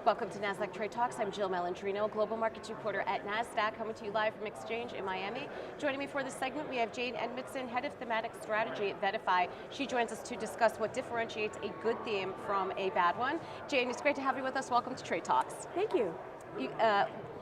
Welcome to Nasdaq TradeTalks. I'm Jill Malandrino, Global Markets Reporter at Nasdaq, coming to you live from Exchange in Miami. Joining me for this segment, we have Jane Edmondson, Head of Thematic Strategy at VettaFi. She joins us to discuss what differentiates a good theme from a bad one. Jane, it's great to have you with us. Welcome to Trade Talks. Thank you.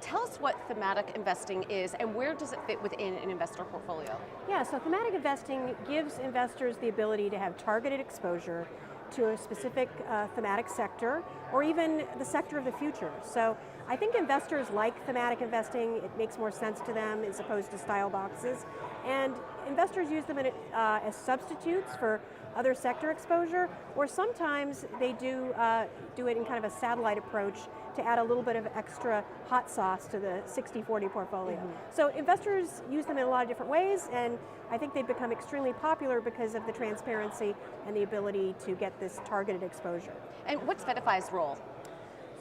Tell us what thematic investing is and where does it fit within an investor portfolio? Yeah, so thematic investing gives investors the ability to have targeted exposure to a specific thematic sector, or even the sector of the future. So I think investors like thematic investing. It makes more sense to them as opposed to style boxes. And investors use them as substitutes for other sector exposure, or sometimes they do it in kind of a satellite approach to add a little bit of extra hot sauce to the 60-40 portfolio. So investors use them in a lot of different ways, and I think they've become extremely popular because of the transparency and the ability to get this targeted exposure. And what's VettaFi's role?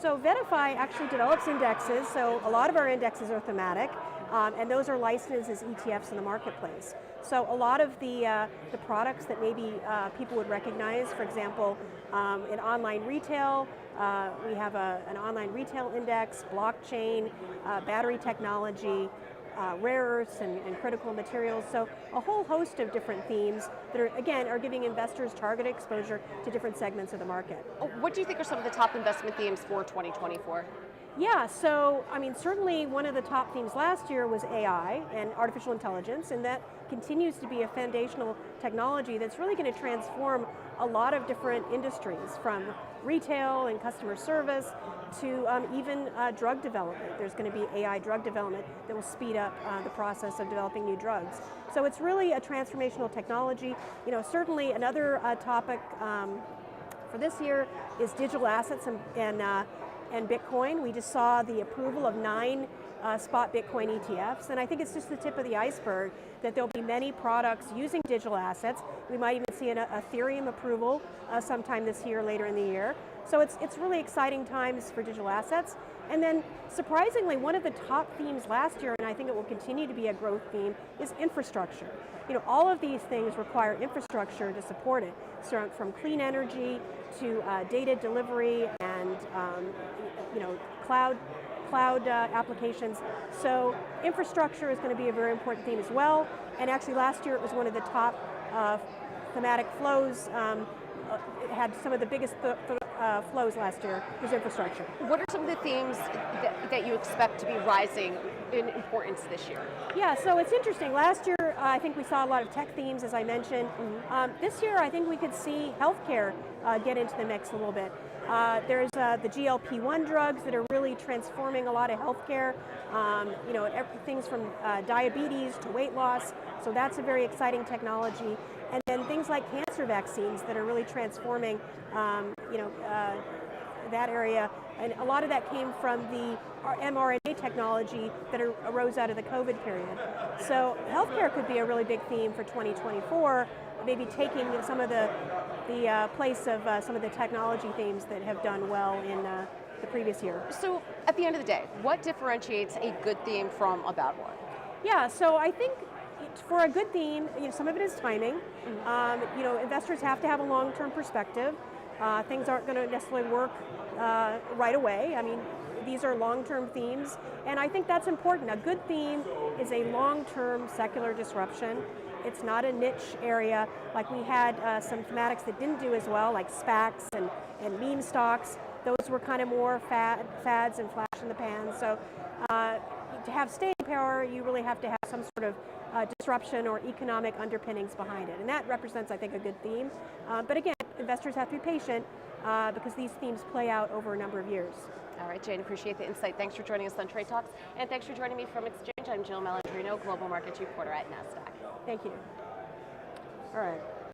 So VettaFi actually develops indexes, so a lot of our indexes are thematic, and those are licensed as ETFs in the marketplace. So a lot of the products that maybe people would recognize, for example, in online retail, we have an online retail index, blockchain, battery technology, rare earths and critical materials. So a whole host of different themes that are giving investors targeted exposure to different segments of the market. What do you think are some of the top investment themes for 2024? Yeah, so I mean, certainly one of the top themes last year was AI and artificial intelligence, and that continues to be a foundational technology that's really going to transform a lot of different industries, from retail and customer service to even drug development. There's going to be AI drug development that will speed up the process of developing new drugs. So it's really a transformational technology. You know, certainly another topic for this year is digital assets and Bitcoin. We just saw the approval of 9 spot Bitcoin ETFs, and I think it's just the tip of the iceberg that there'll be many products using digital assets. We might even see an Ethereum approval sometime this year, later in the year. So it's really exciting times for digital assets. And then surprisingly, one of the top themes last year, and I think it will continue to be a growth theme, is infrastructure. You know, all of these things require infrastructure to support it. So from clean energy to data delivery and cloud applications. So infrastructure is going to be a very important theme as well. And actually last year it was one of the top thematic flows. It had some of the biggest flows last year, was infrastructure. What are some of the themes that you expect to be rising in importance this year? Yeah, so it's interesting. Last year, I think we saw a lot of tech themes, as I mentioned. This year, I think we could see healthcare get into the mix a little bit. There's the GLP-1 drugs that are really transforming a lot of healthcare. Things from diabetes to weight loss. So that's a very exciting technology. And then things like cancer vaccines that are really transforming, that area. And a lot of that came from the mRNA technology that arose out of the COVID period. So healthcare could be a really big theme for 2024, maybe taking some of the place of some of the technology themes that have done well in the previous year. So at the end of the day, what differentiates a good theme from a bad one? Yeah, so I think for a good theme, some of it is timing. Investors have to have a long-term perspective. Things aren't going to necessarily work right away. I mean, these are long-term themes, and I think that's important. A good theme is a long-term secular disruption. It's not a niche area. Like we had some thematics that didn't do as well, like SPACs and meme stocks. Those were kind of more fads and flash in the pan. So to have staying power, you really have to have some sort of disruption or economic underpinnings behind it. And that represents, I think, a good theme. But again, investors have to be patient because these themes play out over a number of years. All right, Jane, appreciate the insight. Thanks for joining us on Trade Talks. And thanks for joining me from Exchange. I'm Jill Malandrino, Global Markets Reporter at Nasdaq. Thank you. All right.